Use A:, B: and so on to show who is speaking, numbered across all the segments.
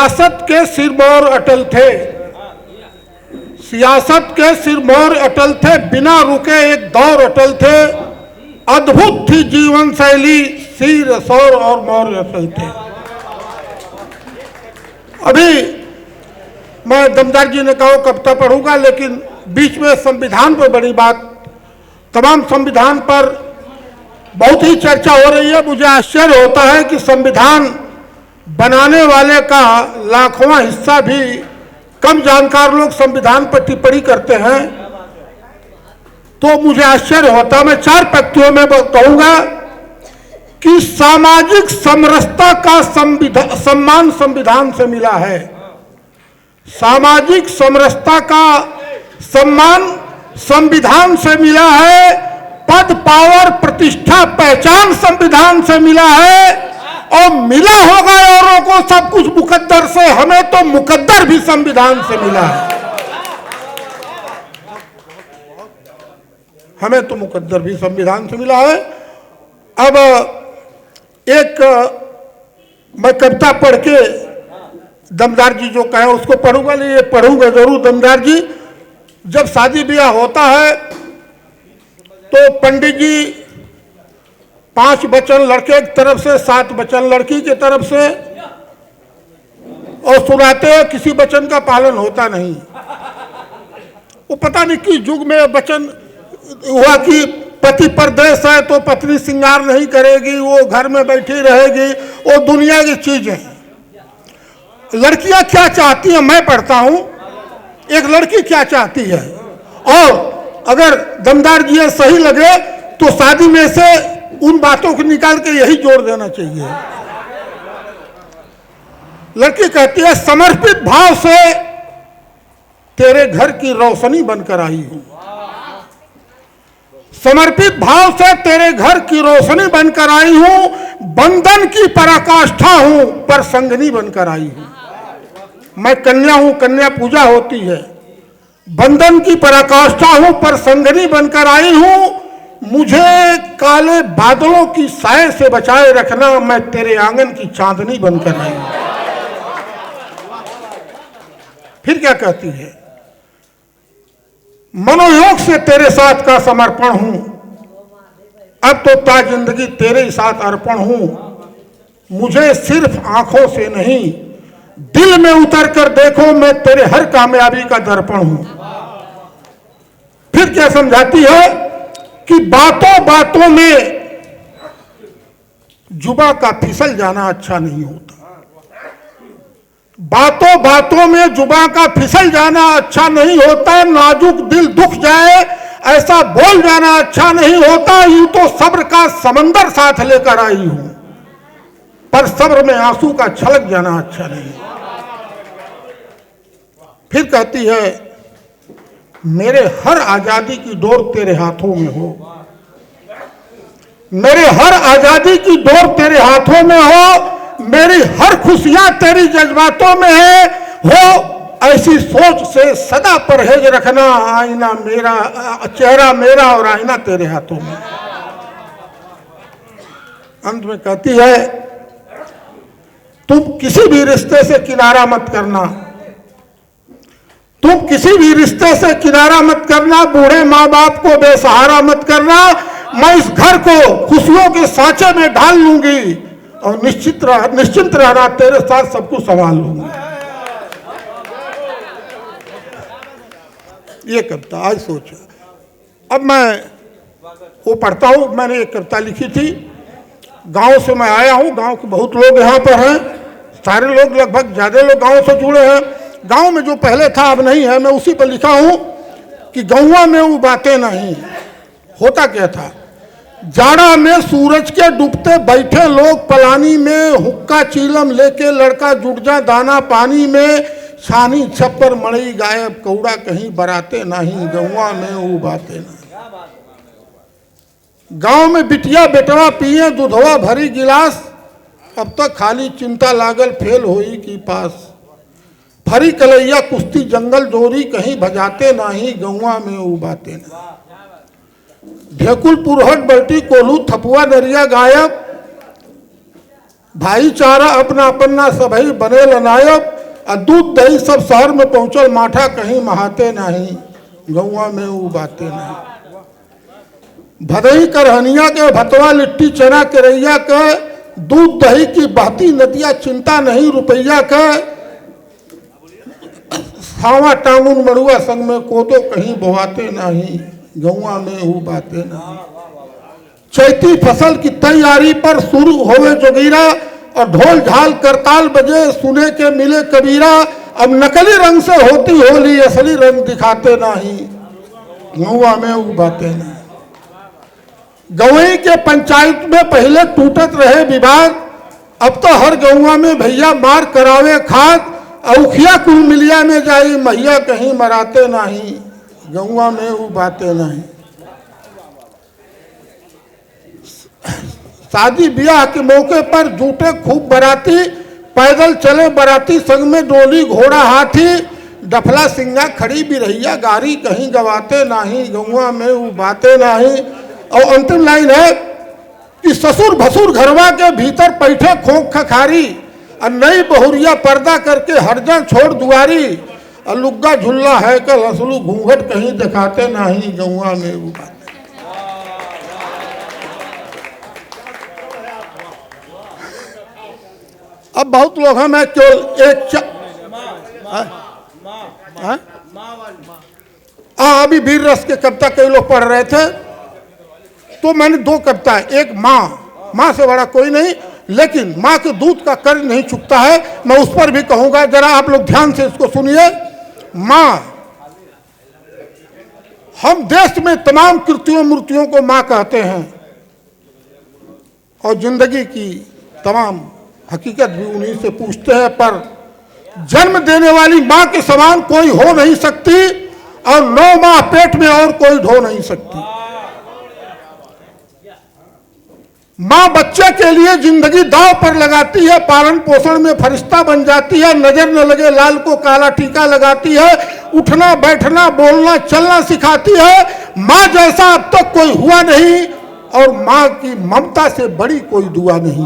A: सियासत के सिरमौर अटल थे, सियासत के सिरमौर अटल थे, बिना रुके एक दौर अटल थे, अद्भुत थी जीवन शैली, शीर सौर और मौर्य अटल थे। अभी मैं दमदार जी ने कहा कविता पढ़ूंगा, लेकिन बीच में संविधान पर बड़ी बात, तमाम संविधान पर बहुत ही चर्चा हो रही है। मुझे आश्चर्य होता है कि संविधान बनाने वाले का लाखवां हिस्सा भी कम जानकार लोग संविधान पर टिप्पणी करते हैं, तो मुझे आश्चर्य होता। मैं 4 पंक्तियों में कहूंगा कि सामाजिक समरसता का सम्मान संविधान से मिला है, सामाजिक समरसता का सम्मान संविधान से मिला है, पद पावर प्रतिष्ठा पहचान संविधान से मिला है, और मिला होगा औरों को सब कुछ मुकद्दर से, हमें तो मुकद्दर भी संविधान से मिला है, हमें तो मुकद्दर भी संविधान से मिला है। अब एक मैं कविता पढ़ के दमदार जी जो कहे उसको पढ़ूंगा, नहीं ये पढ़ूंगा जरूर। दमदार जी, जब शादी ब्याह होता है तो पंडित जी 5 वचन लड़के की तरफ से, 7 वचन लड़की की तरफ से, और सुनाते हैं, किसी वचन का पालन होता नहीं। वो पता नहीं किस युग में वचन हुआ कि पति परदेश है तो पत्नी श्रृंगार नहीं करेगी, वो घर में बैठी रहेगी, वो दुनिया की चीजें। लड़कियां क्या चाहती हैं मैं पढ़ता हूं, एक लड़की क्या चाहती है, और अगर दमदार जी सही लगे तो शादी में से उन बातों को निकाल के यही जोड़ देना चाहिए। लड़की कहती है, समर्पित भाव से तेरे घर की रोशनी बनकर आई हूं, समर्पित भाव से तेरे घर की रोशनी बनकर आई हूं, बंधन की पराकाष्ठा हूं पर संगनी बनकर आई हूं। मैं कन्या हूं, कन्या पूजा होती है, बंधन की पराकाष्ठा हूं पर संगनी बनकर आई हूं, मुझे काले बादलों की साए से बचाए रखना, मैं तेरे आंगन की चांदनी बनकर आई हूं। फिर क्या कहती है, मनोयोग से तेरे साथ का समर्पण हूं, अब तो ता जिंदगी तेरे ही साथ अर्पण हूं, मुझे सिर्फ आंखों से नहीं दिल में उतर कर देखो, मैं तेरे हर कामयाबी का दर्पण हूं। फिर क्या समझाती है कि बातों बातों में जुबा का फिसल जाना अच्छा नहीं होता, बातों बातों में जुबा का फिसल जाना अच्छा नहीं होता, नाजुक दिल दुख जाए ऐसा बोल जाना अच्छा नहीं होता, यूं तो सब्र का समंदर साथ लेकर आई हूं, पर सब्र में आंसू का छलक जाना अच्छा नहीं। फिर कहती है, मेरे हर आजादी की डोर तेरे हाथों में हो, मेरे हर आजादी की डोर तेरे हाथों में हो, मेरी हर खुशियां तेरी जज्बातों में है, हो ऐसी सोच से सदा परहेज रखना, आईना मेरा, चेहरा मेरा और आईना तेरे हाथों में। अंत में कहती है, तुम किसी भी रिश्ते से किनारा मत करना, तुम किसी भी रिश्ते से किनारा मत करना, बूढ़े माँ बाप को बेसहारा मत करना, मैं इस घर को खुशियों के सांचे में ढाल लूंगी और निश्चिंत रहना, तेरे साथ सब कुछ संभाल लूंगी। ये कविता आज सोचा। अब मैं वो पढ़ता हूँ। मैंने एक कविता लिखी थी, गांव से मैं आया हूँ, गांव के बहुत लोग यहाँ पर हैं, सारे लोग लगभग ज्यादा लोग गांव से जुड़े हैं। गांव में जो पहले था अब नहीं है, मैं उसी पर लिखा हूँ कि गौवा में वो बातें नहीं। होता क्या था, जाड़ा में सूरज के डूबते बैठे लोग पलानी में, हुक्का चीलम लेके लड़का जुट जा दाना पानी में, छानी छप्पर मड़ई गायब कौड़ा कहीं बराते नहीं, गौवा में वो बातें नहीं। गांव में बिटिया बेटवा पिए दूधवा भरी गिलास, अब तक खाली चिंता लागल फेल होई की पास, भरी कलैया कुश्ती जंगल जोरी कहीं भजाते नहीं, गौवा में वो बातें नहीं। ढेकुल पुरहट बल्टी कोल्हू थपुआ दरिया गायब, भाईचारा अपना अपना सबही बने नायब, और दूध दही सब शहर में पहुंचल, माठा कहीं महाते नहीं, गौवा में ऊ बाते नहीं। भदई करहनिया के भतवा लिट्टी चना करैया के, दूध दही की बहती नदियाँ चिंता नहीं रुपैया के, सावा टांगुन मड़ुआ संग में कोदो कहीं बोआते नहीं, गौवा में ऊ बाते नहीं। चैती फसल की तैयारी पर शुरू होवे जोगीरा, और ढोल झाल करताल बजे सुने के मिले कबीरा। अब नकली रंग से होती होली, असली रंग दिखाते नहीं, गौवा में ऊ बाते नहीं। गवई के पंचायत में पहले टूटत रहे विवाद, अब तो हर गौवा में भैया मार करावे खाद। औखिया कुल मिलिया में जाई, मैया कहीं मराते नहीं, गौवा में ऊ बाते नहीं। शादी ब्याह के मौके पर जूटे खूब बराती, पैदल चले बराती संग में डोली घोड़ा हाथी। डफला सिंगा खड़ी बिरहिया गाड़ी कहीं गवाते नहीं, गौवा में ऊ बाते नहीं। और अंतिम लाइन है कि ससुर भसुर घरवा के भीतर पैठे खोख खखारी, और नई बहुरिया पर्दा करके हरजन छोड़ दुआरी। और लुग्गा झुल्ला है कल हसलू घूंघट कहीं दिखाते नहीं, गौवा में ऊ बाते। अब बहुत लोग हैं, मैं केवल एक अभी वीर रस के कविता कई लोग पढ़ रहे थे, तो मैंने दो कविता, एक माँ से बड़ा कोई नहीं, लेकिन माँ के दूध का कर्ज नहीं चुकता है, मैं उस पर भी कहूंगा, जरा आप लोग ध्यान से इसको सुनिए। माँ, हम देश में तमाम कृतियों मूर्तियों को माँ कहते हैं, और जिंदगी की तमाम हकीकत भी उन्हीं से पूछते हैं, पर जन्म देने वाली माँ के समान कोई हो नहीं सकती, और 9 माह पेट में और कोई ढो नहीं सकती। माँ बच्चे के लिए जिंदगी दांव पर लगाती है, पालन पोषण में फरिश्ता बन जाती है, नजर न लगे लाल को काला टीका लगाती है, उठना बैठना बोलना चलना सिखाती है। माँ जैसा अब तक कोई हुआ नहीं, और माँ की ममता से बड़ी कोई दुआ नहीं।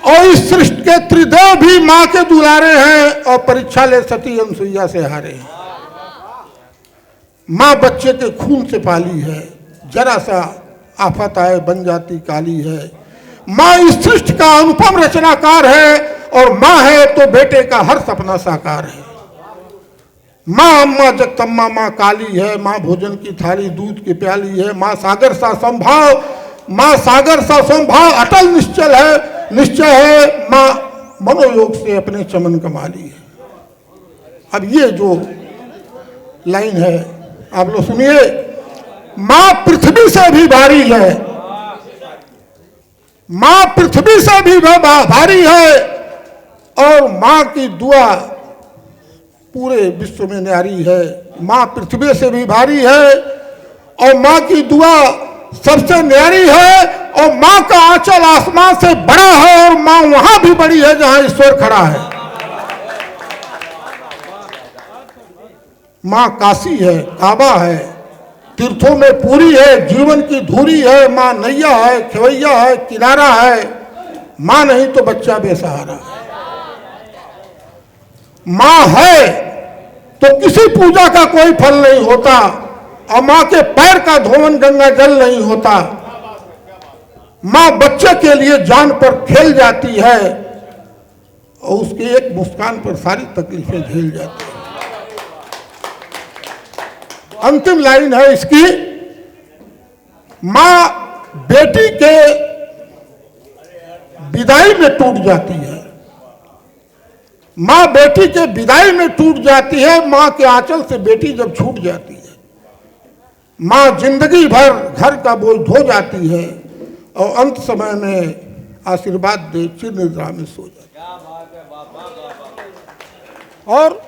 A: और इस सृष्टि के त्रिदेव भी माँ के दुलारे हैं, और परीक्षा ले सती अनसुईया से हारे हैं। माँ बच्चे के खून से पाली है, जरा सा आफत आए बन जाती काली है। माँ इस सृष्टि का अनुपम रचनाकार है, और माँ है तो बेटे का हर सपना साकार है। माँ अम्मा जगदम्मा माँ काली है, माँ भोजन की थाली दूध की प्याली है। माँ सागर सा संभाव, माँ सागर सा संभाव अटल निश्चल है। माँ मनोयोग से अपने चमन कमाली है। अब ये जो लाइन है आप लोग सुनिए। माँ पृथ्वी से भी भारी है, माँ पृथ्वी से भी भारी है, और माँ की दुआ पूरे विश्व में न्यारी है। माँ पृथ्वी से भी भारी है, और माँ की दुआ सबसे न्यारी है, और माँ का आंचल आसमान से बड़ा है, और माँ वहां भी बड़ी है जहां ईश्वर खड़ा है। माँ काशी है, काबा है, तीर्थों में पूरी है, जीवन की धूरी है। माँ नैया है, खेवैया है, किनारा है। माँ नहीं तो बच्चा बेसहारा है। माँ है तो किसी पूजा का कोई फल नहीं होता, और माँ के पैर का धोवन गंगा जल नहीं होता। माँ बच्चे के लिए जान पर खेल जाती है, और उसकी एक मुस्कान पर सारी तकलीफें झेल जाती है। अंतिम लाइन है इसकी, माँ बेटी के विदाई में टूट जाती है। माँ बेटी के विदाई में टूट जाती है, माँ के आंचल से बेटी जब छूट जाती है। माँ जिंदगी भर घर का बोझ ढो जाती है, और अंत समय में आशीर्वाद दे चिर निद्रा में सो जाती है। और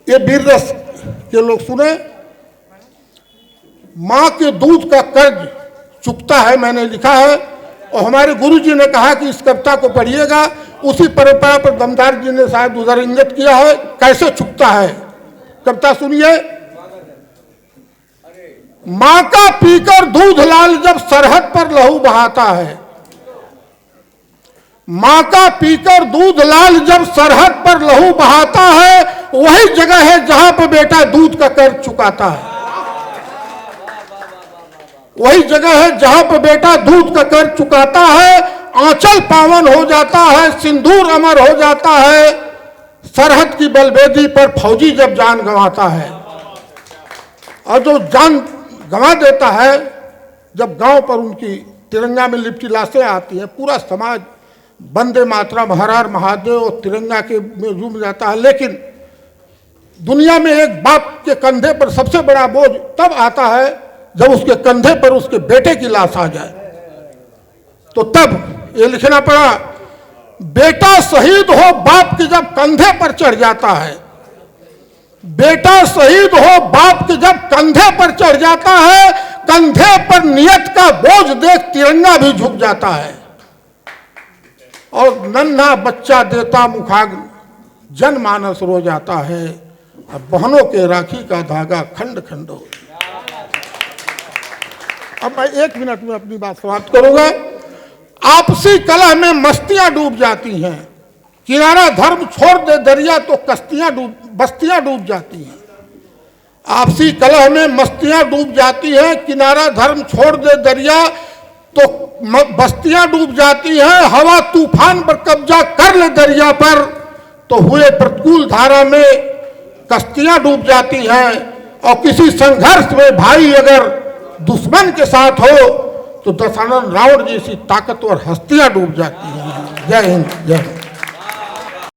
A: ये वीर रस के लोग सुने, माँ के दूध का कर्ज चुकता है, मैंने लिखा है। और हमारे गुरुजी ने कहा कि इस कविता को पढ़िएगा। उसी परंपरा पर दमदार जी ने शायद उधर इंगित किया है, कैसे चुकता है। कविता सुनिए। माँ का पीकर दूध लाल जब सरहद पर लहू बहाता है, माँ का पीकर दूध लाल जब सरहद पर लहू बहाता है, वही जगह है जहां पर बेटा दूध का कर्ज चुकाता है। वही जगह है जहां पर बेटा दूध का कर्ज चुकाता है। आंचल पावन हो जाता है, सिंदूर अमर हो जाता है, सरहद की बलवेदी पर फौजी जब जान गंवाता है। और जो जान गंवा देता है, जब गांव पर उनकी तिरंगा में लिपटी लाशें आती हैं, पूरा समाज वंदे मातरम, हर हर महादेव और तिरंगा के में झूम जाता है। लेकिन दुनिया में एक बाप के कंधे पर सबसे बड़ा बोझ तब आता है जब उसके कंधे पर उसके बेटे की लाश आ जाए। तो तब ये लिखना पड़ा, बेटा शहीद हो बाप के जब कंधे पर चढ़ जाता है, बेटा शहीद हो बाप के जब कंधे पर चढ़ जाता है, कंधे पर नियत का बोझ देख तिरंगा भी झुक जाता है। और नन्हा बच्चा देता मुखाग्नि, जनमानस रो जाता है, और बहनों के राखी का धागा खंड खंड हो। अब मैं 1 मिनट में अपनी बात समाप्त करूंगा। आपसी कलह में मस्तियां डूब जाती हैं, किनारा धर्म छोड़ दे दरिया तो बस्तियां डूब जाती हैं। आपसी कलह में मस्तियां डूब जाती हैं, किनारा धर्म छोड़ दे दरिया तो बस्तियां डूब जाती हैं। हवा तूफान पर कब्जा कर ले दरिया पर, तो हुए प्रतिकूल धारा में कश्तियां डूब जाती हैं। और किसी संघर्ष में भाई अगर दुश्मन के साथ हो, तो दशानन रावण जैसी ताकतवर हस्तियां डूब जाती हैं। जय हिंद, जय हिंद।